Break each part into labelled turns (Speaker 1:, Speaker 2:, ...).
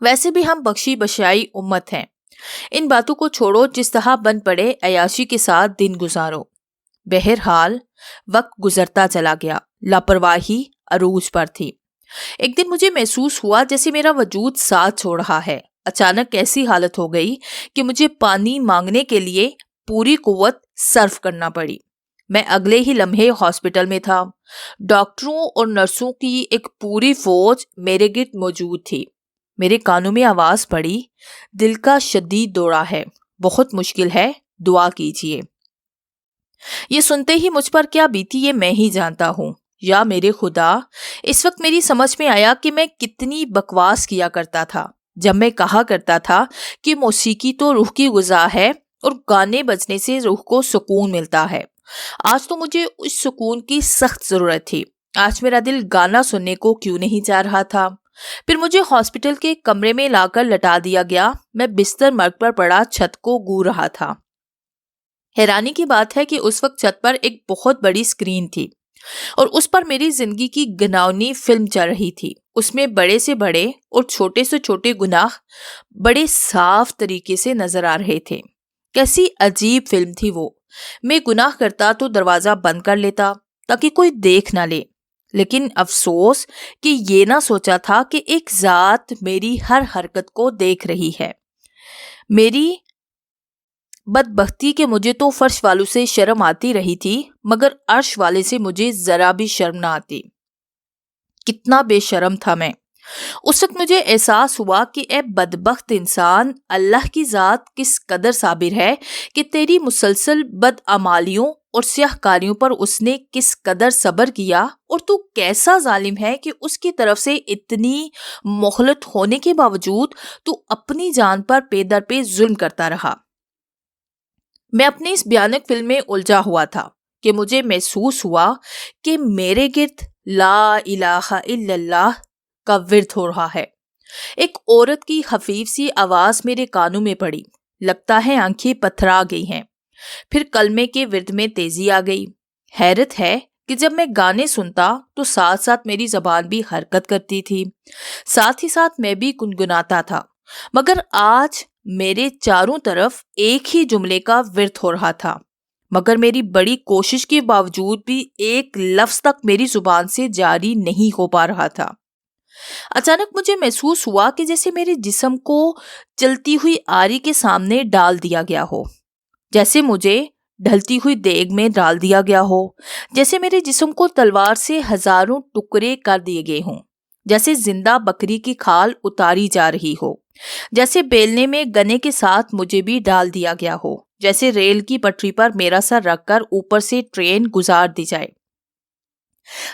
Speaker 1: ویسے بھی ہم بخشی بشائی امت ہیں. ان باتوں کو چھوڑو، جس طرح بن پڑے عیاشی کے ساتھ دن گزارو. بہرحال وقت گزرتا چلا گیا. لاپرواہی عروج پر تھی. ایک دن مجھے محسوس ہوا جیسے میرا وجود ساتھ چھوڑ رہا ہے. اچانک ایسی حالت ہو گئی کہ مجھے پانی مانگنے کے لیے پوری قوت صرف کرنا پڑی. میں اگلے ہی لمحے ہاسپٹل میں تھا. ڈاکٹروں اور نرسوں کی ایک پوری فوج میرے گرد موجود تھی. میرے کانوں میں آواز پڑی، دل کا شدید دورہ ہے، بہت مشکل ہے، دعا کیجیے. یہ سنتے ہی مجھ پر کیا بیتی یہ میں ہی جانتا ہوں. یا میرے خدا، اس وقت میری سمجھ میں آیا کہ میں کتنی بکواس کیا کرتا تھا جب میں کہا کرتا تھا کہ موسیقی تو روح کی غذا ہے اور گانے بجنے سے روح کو سکون ملتا ہے. آج تو مجھے اس سکون کی سخت ضرورت تھی. آج میرا دل گانا سننے کو کیوں نہیں چاہ رہا تھا. پھر مجھے ہاسپٹل کے کمرے میں لا کر لٹا دیا گیا. میں بستر مرگ پر پڑا چھت کو گو رہا تھا. حیرانی کی بات ہے کہ اس وقت چھت پر ایک بہت بڑی اسکرین تھی اور اس پر میری زندگی کی گناونی فلم چل رہی تھی. اس میں بڑے سے بڑے اور چھوٹے سے چھوٹے گناہ بڑے صاف طریقے سے نظر آ رہے تھے. کیسی عجیب فلم تھی وہ. میں گناہ کرتا تو دروازہ بند کر لیتا تاکہ کوئی دیکھ نہ لے، لیکن افسوس کہ یہ نہ سوچا تھا کہ ایک ذات میری ہر حرکت کو دیکھ رہی ہے. میری بدبختی کہ مجھے تو فرش والوں سے شرم آتی رہی تھی مگر عرش والے سے مجھے ذرا بھی شرم نہ آتی. کتنا بے شرم تھا میں. اس وقت مجھے احساس ہوا کہ اے بدبخت انسان، اللہ کی ذات کس قدر صابر ہے کہ تیری مسلسل بدعمالیوں اور سیاہ کاریوں پر اس نے کس قدر صبر کیا، اور تو کیسا ظالم ہے کہ اس کی طرف سے اتنی مہلت ہونے کے باوجود تو اپنی جان پر پے در پے ظلم کرتا رہا. میں اپنی اس بھیانک فلم میں الجھا ہوا تھا کہ مجھے محسوس ہوا کہ میرے گرد لا الہ الا اللہ کا ورد ہو رہا ہے. ایک عورت کی خفیف سی آواز میرے کانوں میں پڑی. لگتا ہے آنکھیں پتھرا گئی ہیں. پھر کلمے کے ورد میں تیزی آ گئی. حیرت ہے کہ جب میں گانے سنتا تو ساتھ ساتھ میری زبان بھی حرکت کرتی تھی، ساتھ ہی ساتھ میں بھی گنگناتا تھا. مگر آج میرے چاروں طرف ایک ہی جملے کا ورد ہو رہا تھا، مگر میری بڑی کوشش کے باوجود بھی ایک لفظ تک میری زبان سے جاری نہیں ہو پا رہا تھا. اچانک مجھے محسوس ہوا کہ جیسے میرے جسم کو چلتی ہوئی آری کے سامنے ڈال دیا گیا ہو، جیسے مجھے ڈھلتی ہوئی دیگ میں ڈال دیا گیا ہو، جیسے میرے جسم کو تلوار سے ہزاروں ٹکڑے کر دیے گئے ہوں، جیسے زندہ بکری کی کھال اتاری جا رہی ہو، جیسے بیلنے میں گنے کے ساتھ مجھے بھی ڈال دیا گیا ہو، جیسے ریل کی پٹری پر میرا سر رکھ کر اوپر سے ٹرین گزار دی جائے،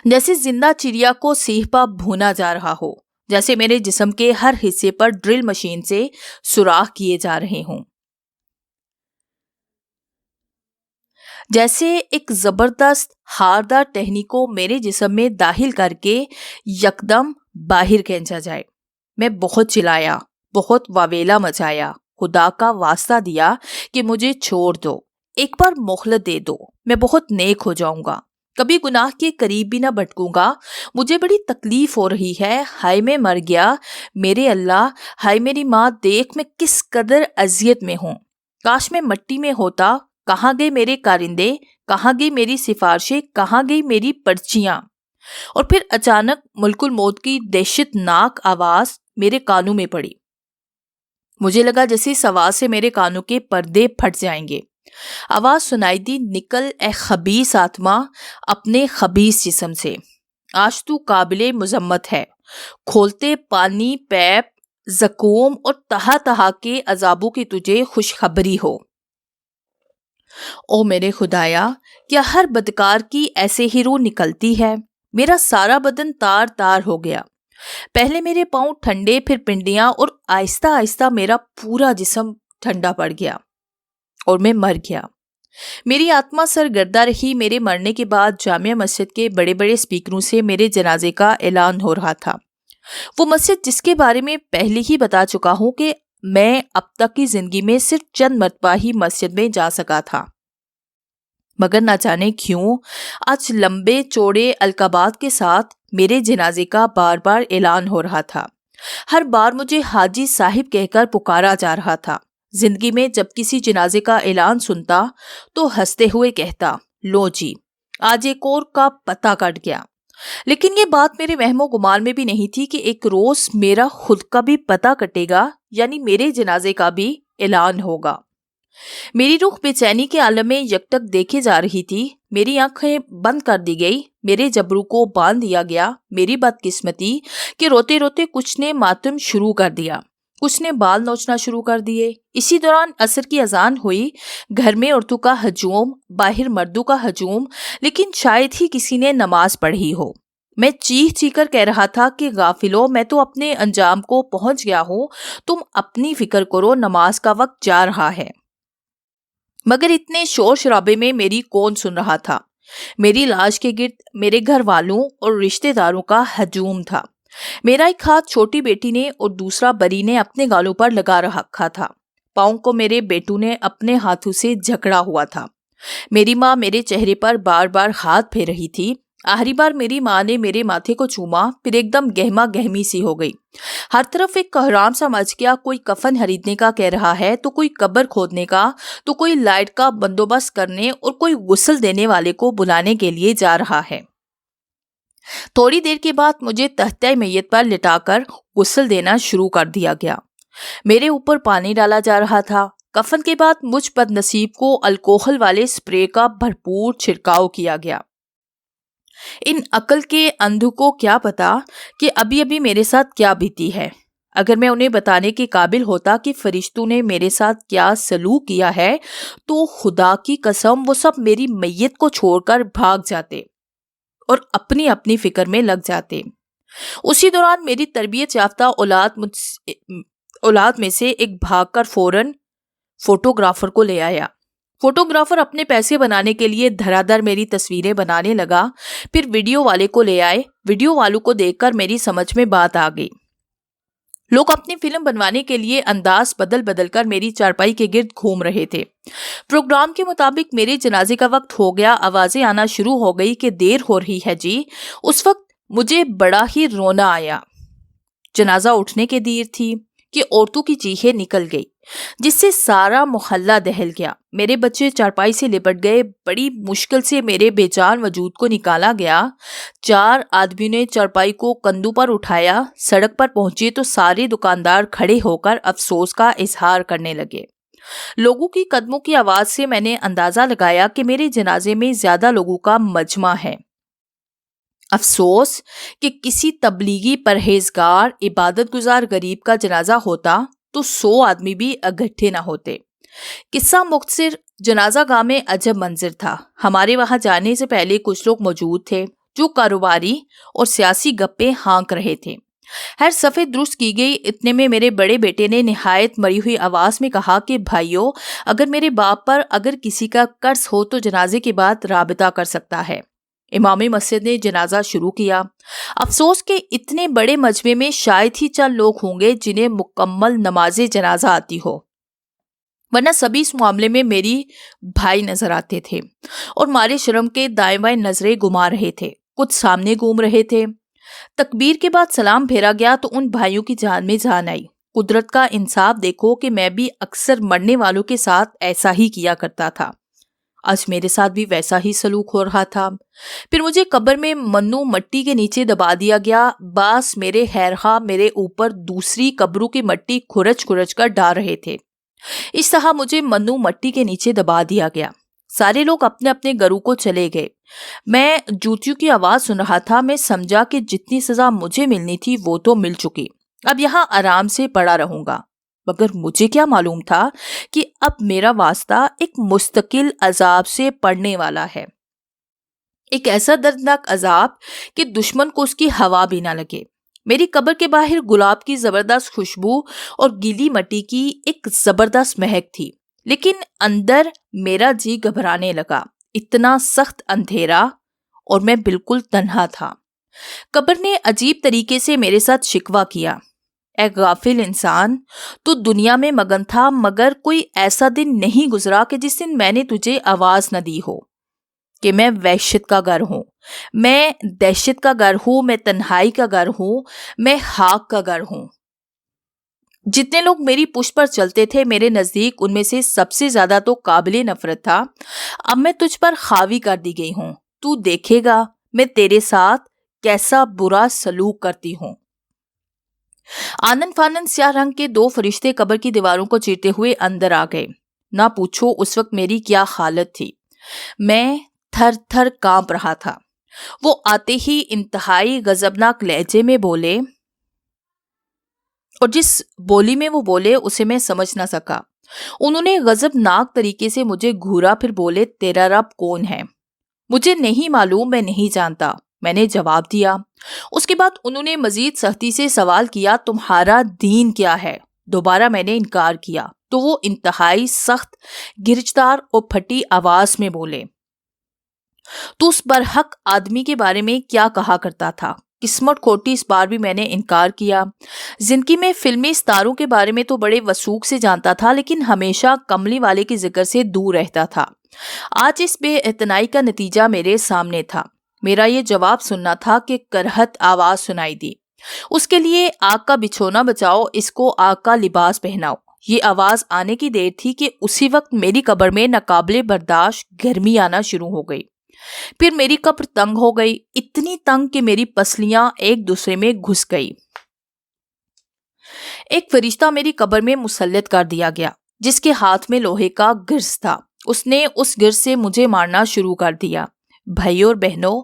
Speaker 1: جیسے زندہ چڑیا کو سیخ پر بھونا جا رہا ہو، جیسے میرے جسم کے ہر حصے پر ڈرل مشین سے سوراخ کیے جا رہے ہوں، جیسے ایک زبردست ہاردار ٹہنی کو میرے جسم میں داخل کر کے یکدم باہر کھینچا جائے. میں بہت چلایا، بہت واویلا مچایا، خدا کا واسطہ دیا کہ مجھے چھوڑ دو، ایک بار مہلت دے دو، میں بہت نیک ہو جاؤں گا، کبھی گناہ کے قریب بھی نہ بھٹکوں گا. مجھے بڑی تکلیف ہو رہی ہے، ہائے میں مر گیا، میرے اللہ، ہائے میری ماں، دیکھ میں کس قدر اذیت میں ہوں، کاش میں مٹی میں ہوتا. کہاں گئے میرے کارندے، کہاں گئی میری سفارشیں، کہاں گئی میری پرچیاں. اور پھر اچانک ملک الموت کی دہشت ناک آواز میرے کانوں میں پڑی. مجھے لگا جیسے اس آواز سے میرے کانوں کے پردے پھٹ جائیں گے. آواز سنائی دی، نکل اے خبیث آتما اپنے خبیث جسم سے، آج تو قابل مذمت ہے. کھولتے پانی، پیپ، زکوم اور تہا تہا کے عذابوں کی تجھے خوشخبری ہو. او میرے خدایا، کیا ہر بدکار کی ایسے ہی روح نکلتی ہے؟ میرا سارا بدن تار تار ہو گیا. پہلے میرے پاؤں ٹھنڈے، پھر پنڈیاں، اور آہستہ آہستہ میرا پورا جسم ٹھنڈا پڑ گیا اور میں مر گیا. میری آتما سرگردہ رہی. میرے مرنے کے بعد جامع مسجد کے بڑے بڑے اسپیکروں سے میرے جنازے کا اعلان ہو رہا تھا. وہ مسجد جس کے بارے میں پہلے ہی بتا چکا ہوں کہ میں اب تک کی زندگی میں صرف چند مرتبہ ہی مسجد میں جا سکا تھا، مگر نہ جانے کیوں آج لمبے چوڑے القابات کے ساتھ میرے جنازے کا بار بار اعلان ہو رہا تھا. ہر بار مجھے حاجی صاحب کہہ کر پکارا جا رہا تھا۔ زندگی میں جب کسی جنازے کا اعلان سنتا تو ہنستے ہوئے کہتا، لو جی آج ایک اور کا پتہ کٹ گیا۔ لیکن یہ بات میرے وہم و گمان میں بھی نہیں تھی کہ ایک روز میرا خود کا بھی پتہ کٹے گا، یعنی میرے جنازے کا بھی اعلان ہوگا۔ میری روح بے چینی کے عالم میں یکٹک دیکھے جا رہی تھی۔ میری آنکھیں بند کر دی گئی، میرے جبرو کو باندھ دیا گیا۔ میری بدقسمتی کہ روتے روتے کچھ نے ماتم شروع کر دیا، کچھ نے بال نوچنا شروع کر دیے۔ اسی دوران عصر کی اذان ہوئی، گھر میں عورتوں کا ہجوم، باہر مردوں کا ہجوم، لیکن شاید ہی کسی نے نماز پڑھی ہو۔ میں چیخ چیخ کر کہہ رہا تھا کہ غافلو، میں تو اپنے انجام کو پہنچ گیا ہوں، تم اپنی فکر کرو، نماز کا وقت جا رہا ہے۔ مگر اتنے شور شرابے میں میری کون سن رہا تھا؟ میری لاش کے گرد میرے گھر والوں اور رشتہ داروں کا ہجوم تھا۔ میرا ایک ہاتھ چھوٹی بیٹی نے اور دوسرا بری نے اپنے گالوں پر لگا رکھا تھا۔ پاؤں کو میرے بیٹوں نے اپنے ہاتھوں سے جکڑا ہوا تھا۔ میری ماں میرے چہرے پر بار بار ہاتھ پھیر رہی تھی۔ آخری بار میری ماں نے میرے ماتھے کو چوما، پھر ایک دم گہما گہمی سی ہو گئی۔ ہر طرف ایک کوہرام سا مچ گیا، کوئی کفن خریدنے کا کہہ رہا ہے، تو کوئی قبر کھودنے کا، تو کوئی لائٹ کا بندوبست کرنے اور کوئی غسل دینے والے کو بلانے کے لیے جا رہا ہے۔ تھوڑی دیر کے بعد مجھے تحتہ میت پر لٹا کر غسل دینا شروع کر دیا گیا۔ میرے اوپر پانی ڈالا جا رہا تھا۔ کفن کے بعد مجھ بد نصیب کو الکوہل والے سپرے کا بھرپور چھڑکاؤ کیا گیا۔ ان عقل کے اندھوں کو کیا پتا کہ ابھی ابھی میرے ساتھ کیا بیتی ہے۔ اگر میں انہیں بتانے کے قابل ہوتا کہ فرشتوں نے میرے ساتھ کیا سلوک کیا ہے تو خدا کی قسم وہ سب میری میت کو چھوڑ کر بھاگ جاتے اور اپنی اپنی فکر میں لگ جاتے۔ اسی دوران میری تربیت یافتہ اولاد میں سے ایک بھاگ کر فوراً فوٹوگرافر کو لے آیا۔ فوٹوگرافر اپنے پیسے بنانے کے لیے دھڑا دھڑ میری تصویریں بنانے لگا۔ پھر ویڈیو والے کو لے آئے۔ ویڈیو والوں کو دیکھ کر میری سمجھ میں بات آ گئی۔ لوگ اپنی فلم بنوانے کے لیے انداز بدل بدل کر میری چارپائی کے گرد گھوم رہے تھے۔ پروگرام کے مطابق میرے جنازے کا وقت ہو گیا۔ آوازیں آنا شروع ہو گئی کہ دیر ہو رہی ہے جی۔ اس وقت مجھے بڑا ہی رونا آیا۔ جنازہ اٹھنے کی دیر تھی کہ عورتوں کی چیخیں نکل گئی، جس سے سارا محلہ دہل گیا۔ میرے بچے چارپائی سے لپٹ گئے۔ بڑی مشکل سے میرے بے جان وجود کو نکالا گیا۔ 4 آدمیوں نے چارپائی کو کندھوں پر اٹھایا۔ سڑک پر پہنچے تو سارے دکاندار کھڑے ہو کر افسوس کا اظہار کرنے لگے۔ لوگوں کی قدموں کی آواز سے میں نے اندازہ لگایا کہ میرے جنازے میں زیادہ لوگوں کا مجمع ہے۔ افسوس کہ کسی تبلیغی پرہیزگار عبادت گزار غریب کا جنازہ ہوتا تو 100 آدمی بھی اکٹھے نہ ہوتے۔ قصہ مختصر، جنازہ گاہ میں عجب منظر تھا۔ ہمارے وہاں جانے سے پہلے کچھ لوگ موجود تھے جو کاروباری اور سیاسی گپیں ہانک رہے تھے۔ ہر صفحے درست کی گئی۔ اتنے میں میرے بڑے بیٹے نے نہایت مری ہوئی آواز میں کہا کہ بھائیو، اگر میرے باپ پر اگر کسی کا قرض ہو تو جنازے کے بعد رابطہ کر سکتا ہے۔ امام مسجد نے جنازہ شروع کیا۔ افسوس کہ اتنے بڑے مجمع میں شاید ہی چند لوگ ہوں گے جنہیں مکمل نماز جنازہ آتی ہو، ورنہ سبھی اس معاملے میں میری بھائی نظر آتے تھے اور مارے شرم کے دائیں بائیں نظریں گھما رہے تھے۔ کچھ سامنے گھوم رہے تھے۔ تکبیر کے بعد سلام پھیرا گیا تو ان بھائیوں کی جان میں جان آئی۔ قدرت کا انصاف دیکھو کہ میں بھی اکثر مرنے والوں کے ساتھ ایسا ہی کیا کرتا تھا۔ آج میرے ساتھ بھی ویسا ہی سلوک ہو رہا تھا۔ پھر مجھے قبر میں منو مٹی کے نیچے دبا دیا گیا۔ باس میرے خیرخواہ میرے اوپر دوسری قبروں کی مٹی کھرچ کھرچ کر ڈال رہے تھے۔ اس طرح مجھے منو مٹی کے نیچے دبا دیا گیا۔ سارے لوگ اپنے اپنے گھروں کو چلے گئے۔ میں جوتیوں کی آواز سن رہا تھا۔ میں سمجھا کہ جتنی سزا مجھے ملنی تھی وہ تو مل چکی، اب یہاں آرام سے پڑا رہوں گا۔ مگر مجھے کیا معلوم تھا کہ اب میرا واسطہ ایک مستقل عذاب سے پڑنے والا ہے، ایک ایسا دردناک عذاب کہ دشمن کو اس کی ہوا بھی نہ لگے۔ میری قبر کے باہر گلاب کی زبردست خوشبو اور گیلی مٹی کی ایک زبردست مہک تھی، لیکن اندر میرا جی گھبرانے لگا۔ اتنا سخت اندھیرا اور میں بالکل تنہا تھا۔ قبر نے عجیب طریقے سے میرے ساتھ شکوہ کیا، اے غافل انسان، تو دنیا میں مگن تھا مگر کوئی ایسا دن نہیں گزرا کہ جس دن میں نے تجھے آواز نہ دی ہو۔ کہ میں وحشت کا گھر ہوں، میں دہشت کا گھر ہوں، میں تنہائی کا گھر ہوں، میں خاک کا گھر ہوں۔ جتنے لوگ میری پشت پر چلتے تھے میرے نزدیک ان میں سے سب سے زیادہ تو قابل نفرت تھا۔ اب میں تجھ پر خاوی کر دی گئی ہوں، تو دیکھے گا میں تیرے ساتھ کیسا برا سلوک کرتی ہوں۔ آنن فانن سیاہ رنگ کے دو فرشتے قبر کی دیواروں کو چیرتے ہوئے اندر آ گئے۔ نہ پوچھو اس وقت میری کیا حالت تھی، میں تھر تھر کانپ رہا تھا۔ وہ آتے ہی انتہائی غضبناک لہجے میں بولے، اور جس بولی میں وہ بولے اسے میں سمجھ نہ سکا۔ انہوں نے غضبناک طریقے سے مجھے گھورا، پھر بولے، تیرا رب کون ہے؟ مجھے نہیں معلوم، میں نہیں جانتا، میں نے جواب دیا۔ اس کے بعد انہوں نے مزید سختی سے سوال کیا، تمہارا دین کیا ہے؟ دوبارہ میں نے انکار کیا تو وہ انتہائی سخت، گرجدار اور پھٹی آواز میں بولے، تو اس برحق آدمی کے بارے میں کیا کہا کرتا تھا؟ قسمت کھوٹی، اس بار بھی میں نے انکار کیا۔ زندگی میں فلمی ستاروں کے بارے میں تو بڑے وثوق سے جانتا تھا، لیکن ہمیشہ کملی والے کے ذکر سے دور رہتا تھا۔ آج اس بے اعتنائی کا نتیجہ میرے سامنے تھا۔ میرا یہ جواب سننا تھا کہ کرہت آواز سنائی دی، اس کے لیے آگ کا بچھونا بچاؤ، اس کو آگ کا لباس پہناؤ۔ یہ آواز آنے کی دیر تھی کہ اسی وقت میری قبر میں ناقابل برداشت گرمی آنا شروع ہو گئی۔ پھر میری قبر تنگ ہو گئی، اتنی تنگ کہ میری پسلیاں ایک دوسرے میں گھس گئی۔ ایک فرشتہ میری قبر میں مسلط کر دیا گیا، جس کے ہاتھ میں لوہے کا گرز تھا۔ اس نے اس گرز سے مجھے مارنا شروع کر دیا۔ بھائیو اور بہنوں،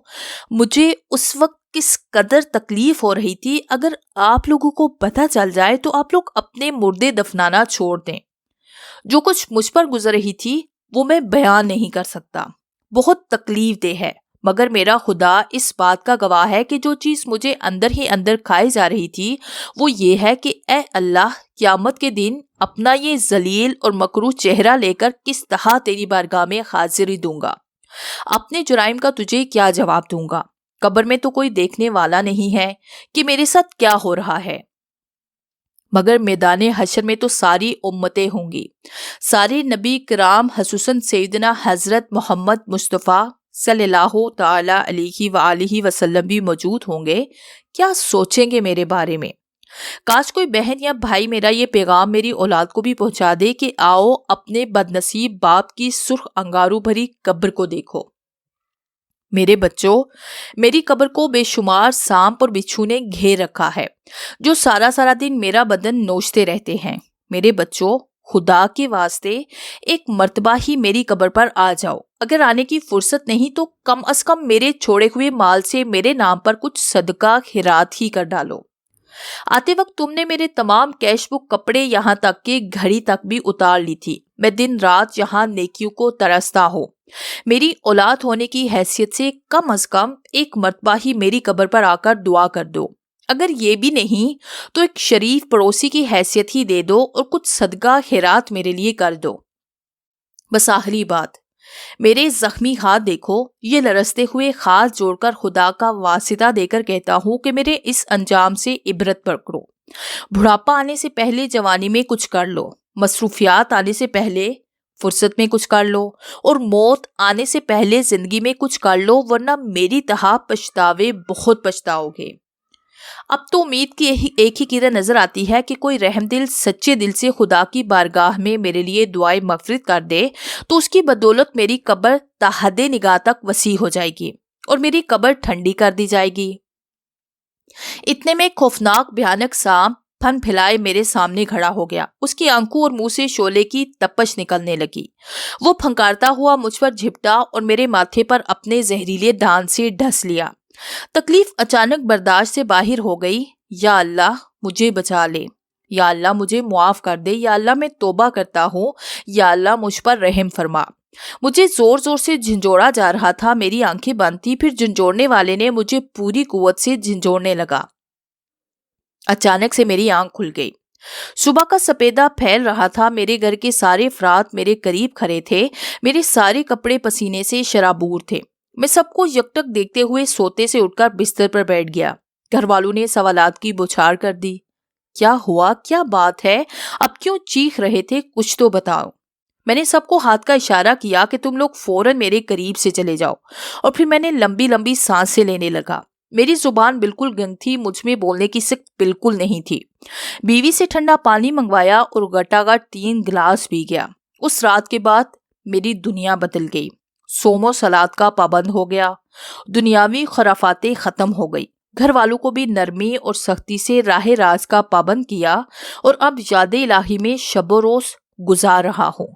Speaker 1: مجھے اس وقت کس قدر تکلیف ہو رہی تھی، اگر آپ لوگوں کو پتہ چل جائے تو آپ لوگ اپنے مردے دفنانا چھوڑ دیں۔ جو کچھ مجھ پر گزر رہی تھی وہ میں بیان نہیں کر سکتا، بہت تکلیف دہ ہے، مگر میرا خدا اس بات کا گواہ ہے کہ جو چیز مجھے اندر ہی اندر کھائی جا رہی تھی وہ یہ ہے کہ اے اللہ، قیامت کے دن اپنا یہ ذلیل اور مکروہ چہرہ لے کر کس طرح تیری بارگاہ میں حاضری دوں گا، اپنے جرائم کا تجھے کیا جواب دوں گا۔ قبر میں تو کوئی دیکھنے والا نہیں ہے کہ میرے ساتھ کیا ہو رہا ہے، مگر میدان حشر میں تو ساری امتیں ہوں گی، سارے نبی کرام خصوصاً سیدنا حضرت محمد مصطفیٰ صلی اللہ تعالی علیہ وآلہ وسلم بھی موجود ہوں گے۔ کیا سوچیں گے میرے بارے میں؟ کاش کوئی بہن یا بھائی میرا یہ پیغام میری اولاد کو بھی پہنچا دے کہ آؤ اپنے بدنصیب باپ کی سرخ انگاروں بھری قبر کو دیکھو۔ میرے بچوں، میری قبر کو بے شمار سانپ اور بچھو نے گھیر رکھا ہے، جو سارا سارا دن میرا بدن نوچتے رہتے ہیں۔ میرے بچوں، خدا کے واسطے ایک مرتبہ ہی میری قبر پر آ جاؤ۔ اگر آنے کی فرصت نہیں تو کم از کم میرے چھوڑے ہوئے مال سے میرے نام پر کچھ صدقہ خیرات ہی کر ڈالو۔ آتے وقت تم نے میرے تمام کیش بک، کپڑے، یہاں تک کہ گھڑی تک بھی اتار لی تھی۔ میں دن رات یہاں نیکیوں کو ترستا ہوں۔ میری اولاد ہونے کی حیثیت سے کم از کم ایک مرتبہ ہی میری قبر پر آ کر دعا کر دو۔ اگر یہ بھی نہیں تو ایک شریف پڑوسی کی حیثیت ہی دے دو اور کچھ صدقہ خیرات میرے لیے کر دو۔ بس آخری بات، میرے زخمی ہاتھ دیکھو، یہ لرزتے ہوئے ہاتھ جوڑ کر خدا کا واسطہ دے کر کہتا ہوں کہ میرے اس انجام سے عبرت پکڑو۔ بڑھاپا آنے سے پہلے جوانی میں کچھ کر لو، مصروفیات آنے سے پہلے فرصت میں کچھ کر لو، اور موت آنے سے پہلے زندگی میں کچھ کر لو، ورنہ میری طرح پچھتاوے بہت پچھتاؤ گے۔ اب تو امید کی ایک ہی قدر نظر آتی ہے کہ کوئی رحم دل سچے دل سے خدا کی بارگاہ میں میرے لیے دعائے مغفرت کر دے تو اس کی بدولت میری قبر تا حد نگاہ تک وسیع ہو جائے گی اور میری قبر ٹھنڈی کر دی جائے گی۔ اتنے میں خوفناک بھیانک سانپ پھن پھیلائے میرے سامنے کھڑا ہو گیا۔ اس کی آنکھوں اور منہ سے شعلے کی تپش نکلنے لگی۔ وہ پھنکارتا ہوا مجھ پر جھپٹا اور میرے ماتھے پر اپنے زہریلے دانت سے ڈھس لیا۔ تکلیف اچانک برداشت سے باہر ہو گئی۔ یا اللہ مجھے بچا لے، یا اللہ مجھے معاف کر دے، یا اللہ میں توبہ کرتا ہوں، یا اللہ مجھ پر رحم فرما۔ مجھے زور زور سے جھنجھوڑا جا رہا تھا، میری آنکھیں بند تھی، پھر جھنجھوڑنے والے نے مجھے پوری قوت سے جھنجھوڑنے لگا۔ اچانک سے میری آنکھ کھل گئی۔ صبح کا سپیدہ پھیل رہا تھا، میرے گھر کے سارے افراد میرے قریب کھڑے تھے، میرے سارے کپڑے پسینے سے شرابور تھے۔ میں سب کو یکٹک دیکھتے ہوئے سوتے سے اٹھ کر بستر پر بیٹھ گیا۔ گھر والوں نے سوالات کی بوچھار کر دی۔ کیا ہوا؟ کیا بات ہے؟ اب کیوں چیخ رہے تھے؟ کچھ تو بتاؤ۔ میں نے سب کو ہاتھ کا اشارہ کیا کہ تم لوگ فوراً میرے قریب سے چلے جاؤ، اور پھر میں نے لمبی لمبی سانسیں لینے لگا۔ میری زبان بالکل گنگ تھی، مجھ میں بولنے کی سکت بالکل نہیں تھی۔ بیوی سے ٹھنڈا پانی منگوایا اور گٹا گٹ 3 گلاس پی گیا۔ اس رات کے بعد میری دنیا بدل گئی۔ صوم و صلات کا پابند ہو گیا، دنیاوی خرافاتیں ختم ہو گئی، گھر والوں کو بھی نرمی اور سختی سے راہ راست کا پابند کیا، اور اب یاد الہی میں شب و روز گزار رہا ہوں۔